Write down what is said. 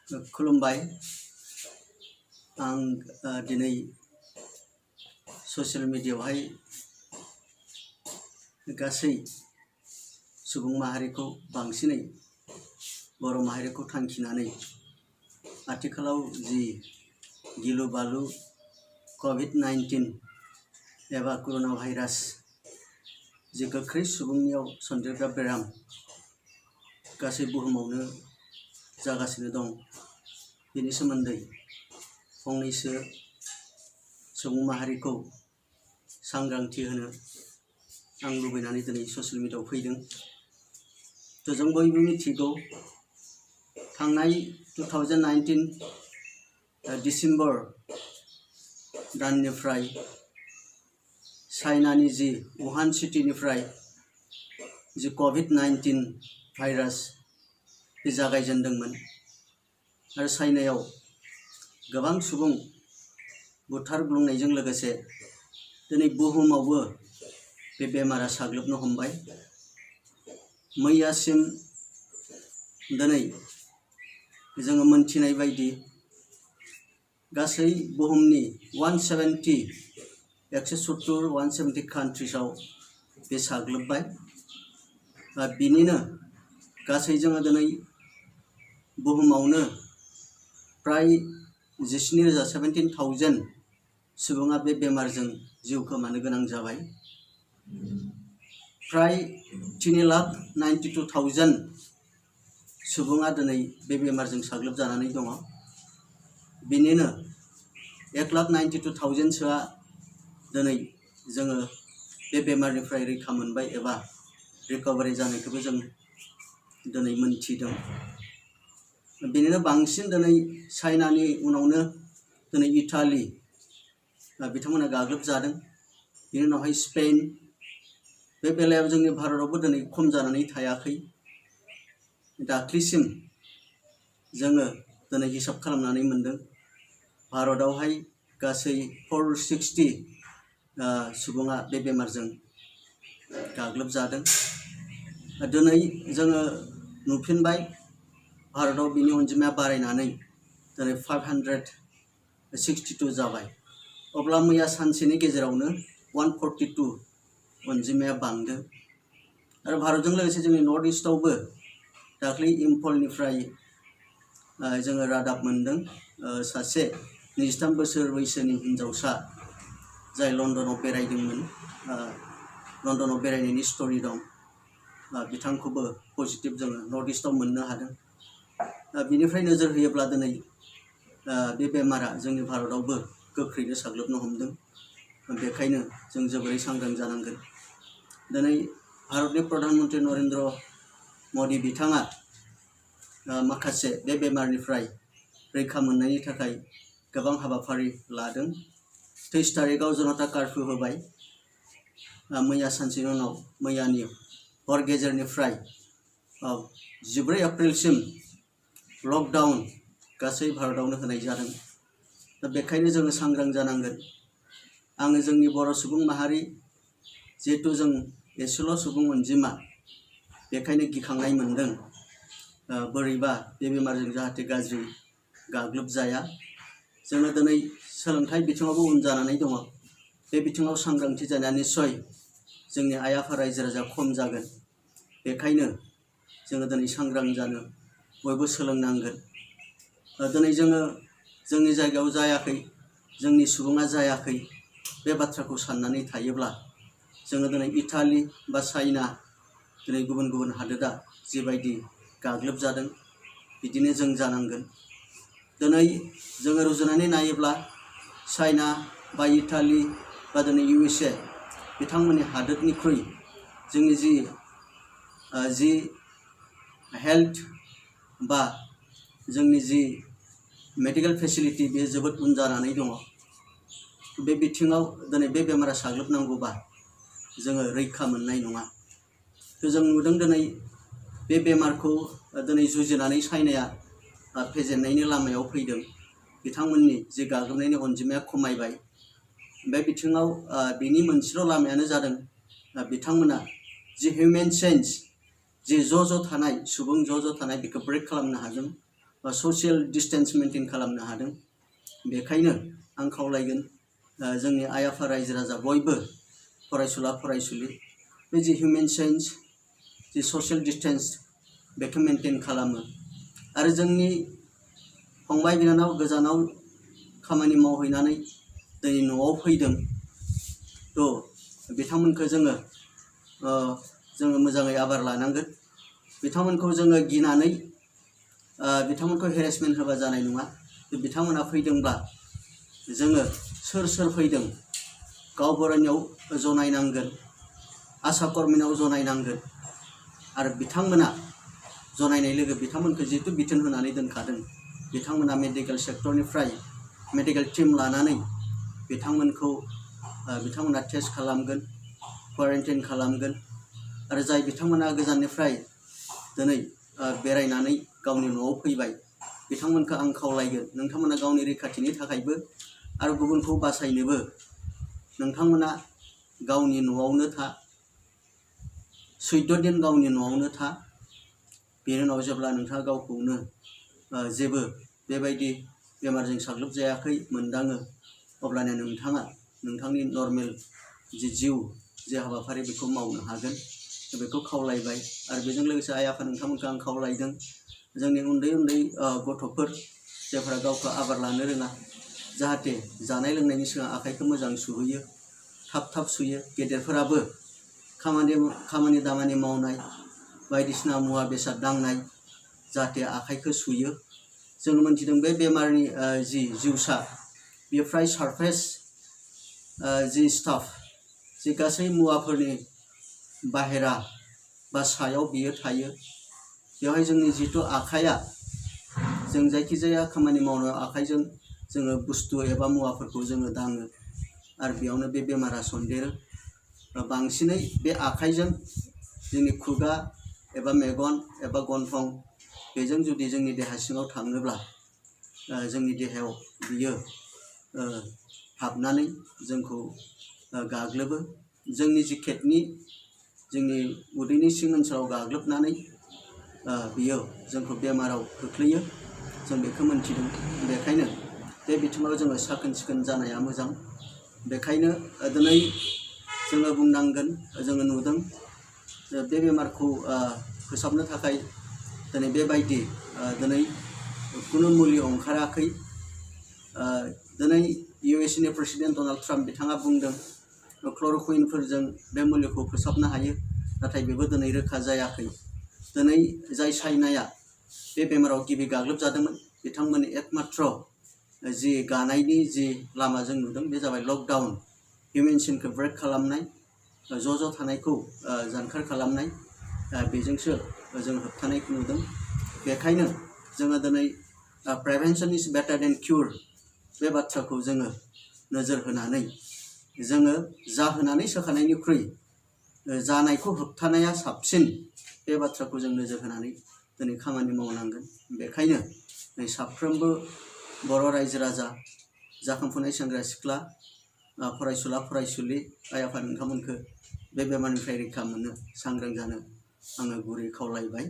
खुलुमबाय आं दिनै ससियेल मिडियायावहाय गासै सुबुं माहारिखौ बांसिनै बर' माहारिखौ थांखिनानै आथिखालाव जि गिलु बालु COVID-19 एबा कर'ना भाइरास जि गोख्रै सुबुंनियाव सन्देरग्रा बेराम गासै बुहुमावनो जागासिनो दं बेनि सोमोन्दै फंनैसो सुबुं माहारिखौ सांग्रांथि होनो आं लुबैनानै दिनै ससियेल मिडियायाव फैदों। जों बयबो मिथिगौ थांनाय 2019 डिसेम्बर दाननिफ्राय चाइनानि जि वुहान सिटीनिफ्राय जि COVID-19 भाइरास बे जागायजेनदोंमोन आरो चाइनायाव गोबां सुबुं बुथारग्लुंनायजों लोगोसे दिनै बुहुमावबो बे बेमारा साग्लोबनो हमबाय। मैयासिम दिनै जोङो मोनथिनाय बायदि गासै बुहुमनि 170 कान्ट्रिसाव बे साग्लोबबाय। बिनिनो गासै जोङो दिनै बुहुमावनो प्राय 17,000 सुबुङा बे बेमारजों जिउ खोमानो गोनां जाबाय। प्राय 3,92,000 सुबुङा दिनै बे बेमारजों साग्लोबजानानै दङ। बिनिनो 1,92,000 सोआ दिनै जोङो बे बेमारनिफ्राय रैखा मोनबाय एबा रिकभारि जानायखौबो जों दिनै मोनथिदों। बिनिनो बांसिन दिनै चाइनानि उनावनो दिनै इटालि बिथांमोना गाग्लोबजादों। बिनि उनावहाय स्पेन। बे बेलायाव जोंनि भारतआवबो दिनै खम जानानै थायाखै। दाख्लिसिम जोङो दिनै हिसाब खालामनानै मोनदों भारतआवहाय गासै 460 सुबुङा बे बेमारजों गाग्लोबजादों। दिनै जोङो नुफिनबाय भारतआव बिनि अनजिमाया बारायनानै दिनै 562 जाबाय। अब्ला मैया सानसेनि गेजेरावनो 142 अनजिमाया बांदों। आरो भारतजों लोगोसे जोंनि नर्थ इस्टआवबो दाख्लै इम्फलनिफ्राय जोङो रादाब मोनदों सासे 23 बोसोर बैसोनि हिन्जावसा जाय लन्डनाव बेरायदोंमोन। लन्डनाव बेरायनायनि स्ट'रि दं। बिथांखौबो पजिटिभ जोङो नर्थ इस्टआव मोननो हादों। बिनिफ्राय नोजोर होयोब्ला दिनै बे बेमारा जोंनि भारतआवबो गोख्रैनो साग्लोबनो हमदों। बेखायनो जों जोबोरै सांग्रां जानांगोन। दिनै भारतनि प्रधान मन्त्रि नरेन्द्र मदि बिथाङा माखासे बे बेमारनिफ्राय रैखा मोननायनि थाखाय गोबां हाबाफारि लादों। 23 तारिखआव जनता कार्फ्यु होबाय। मैया सानसेनि उनाव मैयानि हर गेजेरनिफ्राय 14 एप्रिलसिम लकडाउन गासै भारतआवनो होनाय जादों। दा बेखायनो जोङो सांग्रां जानांगोन। आङो जोंनि बर' सुबुं माहारि जिहेथु जों एसेल' सुबुं अनजिमा बेखायनो गिखांनाय मोनदों। बोरैबा बे बेमारजों जाहाथे गाज्रि गाग्लोबजाया। जोङो दिनै सोलोंथाइ बिथिङावबो उन जानानै दङ। बे बिथिङाव सांग्रांथि जानाया निस्सय जोंनि आइ आफा रायजो राजा खम जागोन। बेखायनो जोङो दिनै सांग्रां जानो बयबो सोलोंनांगोन। दिनै जोङो जोंनि जायगायाव जायाखै, जोंनि सुबुङा जायाखै बे बाथ्राखौ साननानै थायोब्ला जोङो दिनै इटालि बा चाइना दिनै गुबुन गुबुन हादोरा जिबायदि गाग्लोबजादों बिदिनो जों जानांगोन। दिनै जोङो रुजुनानै नायोब्ला चाइना बा इटालि बा दिनै USA बिथांमोननि हादोरनिख्रुइ जोंनि जि हेल्थ बा जोंनि जि मेडिकेल फेसिलिटि बेयो जोबोद उन जानानै दङ। बे बिथिङाव दिनै बे बेमारा साग्लोबनांगौबा जोङो रैखा मोननाय नङा। जों नुदों दिनै बे बेमारखौ दिनै जुजिनानै चाइनाया फेजेननायनि लामायाव फैदों। बिथांमोननि जि गाग्लोबनायनि अनजिमाया खमायबाय। बे बिथिङाव बिनि मोनसेल' लामायानो जादों बिथांमोना जि हिउमेन चेन्ज जि ज' ज' थानाय सुबुं ज' ज' थानाय बेखौ ब्रेक खालामनो हादों। ससियेल डिस्टेन्स मेनटेन खालामनो हादों। बेखायनो आं खावलायगोन जोंनि आइ आफा रायजो राजा बयबो फरायसुला फरायसुलि बे जि हिउमेन साइन्स जि ससियेल डिस्टेन्स बेखौ मेनटेन खालामो आरो जोंनि फंबाय बिनानाव गोजानाव खामानि मावहैनानै दिनै न'आव फैदों थ' बिथांमोनखौ जोङो मोजाङै आबार लानांगोन। बिथांमोनखौ जोङो गिनानै बिथांमोनखौ हेरेसमेन्ट होबा जानाय नङा। बिथांमोना फैदोंब्ला जोङो सोर फैदों गावबुरानियाव जनायनांगोन, आसा कर्मिनाव जनायनांगोन आरो बिथांमोना जनायनाय लोगो बिथांमोनखौ जिहेतु बिथोन होनानै दोनखादों बिथांमोना मेडिकेल सेक्टरनिफ्राय मेडिकेल टीम लानानै बिथांमोना टेस्ट खालामगोन, क्वारेन्टाइन खालामगोन आरो जाय बिथांमोना गोजाननिफ्राय दिनै बेरायनानै गावनि न'आव फैबाय बिथांमोनखौ आं खावलायगोन नोंथांमोना गावनि रैखाथिनि थाखायबो आरो गुबुनखौ बासायनोबो नोंथांमोना गावनि न'आवनो था, 14 दिन गावनि न'आवनो था। बेनि उनाव जेब्ला नोंथाङा गावखौनो जेबो बेबायदि बेमारजों साग्लोबजायाखै मोनदाङो अब्लानो नोंथाङा नोंथांनि नर्मेल जिउ जे हाबाफारि बेखौ मावनो हागोन बेखौ खावलायबाय। आरो बेजों लोगोसे आइ आफा नोंथांमोनखौ आं खावलायदों जोंनि उन्दै गथ'फोर जायफोरा गावखौ आबार लानो रोङा जाहाथे जानाय लोंनायनि सिगां आखाइखौ मोजां सुहैयो, थाब सुयो। गेदेरफोराबो खामानि दामानि मावनाय बायदिसिना मुवा बेसाद दांनाय जाहाथे आखाइखौ सुयो। जों मोनथिदों बे बेमारनि जि जिउसा बेयो फ्राय सारफेस जि स्टाफ जि गासै मुवाफोरनि बाहेरा बा सायाव बियो थायो। बेवहाय जोंनि जिथु आखाइया जों जायखिजाया खामानि मावनो आखाइजों जोङो बुस्थु एबा मुवाफोरखौ जोङो दाङो आरो बेयावनो बे बेमारा सन्देरो। बांसिनै बे आखाइजों जोंनि खुगा एबा मेगन एबा गन्थं बेजों जुदि जोंनि देहा सिङाव थाङोब्ला जोंनि देहायाव बियो हाबनानै जोंखौ गाग्लोबो। जोंनि जि किडनि जोंनि उदैनि सिं ओनसोलाव गाग्लोबनानै बियो जोंखौ बेमाराव खोख्लैयो जों बेखौ मोनथिदों। बेखायनो बे बिथिङाव जोङो साखोन सिखोन जानाया मोजां। बेखायनो दिनै जोङो बुंनांगोन जोङो नुदों बे बेमारखौ फोसाबनो थाखाय दिनै बेबायदि दिनै खुनु मुलि ओंखाराखै। दिनै USA नि प्रेसिडेन्ट डनाल्ड ट्राम्प बिथाङा बुंदों क्ल'र'कुइनफोरजों बे मुलिखौ फोसाबनो हायो नाथाय बेबो दिनै रोखा जायाखै। दिनै जाय चाइनाया बे बेमाराव गिबि गाग्लोबजादोंमोन बिथांमोननि एकमात्र जि गानायनि जि लामा जों नुदों बे जाबाय लकडाउन, हिउमेन चेनखौ ब्रेक खालामनाय, ज' थानायखौ जानखार खालामनाय, बेजोंसो जों होबथानायखौ नुदों। बेखायनो जोङो दिनै प्रिभेन्सन इज बेटार देन किउर बे बाथ्राखौ जोङो नोजोर होनानै जोङो जाहोनानै सोखानायनिख्रुइ जानायखौ होबथानाया साबसिन बे बाथ्राखौ जों नोजोर होनानै दिनै खामानि मावनांगोन। बेखायनो साफ्रोमबो बर' रायजो राजा, जाखांफुनाय सेंग्रा सिख्ला, फरायसुला फरायसुलि, आइ आफा नोंथांमोनखौ बे बेमारनिफ्राय रैखा मोननो सांग्रां जानो आङो गुरै खावलायबाय।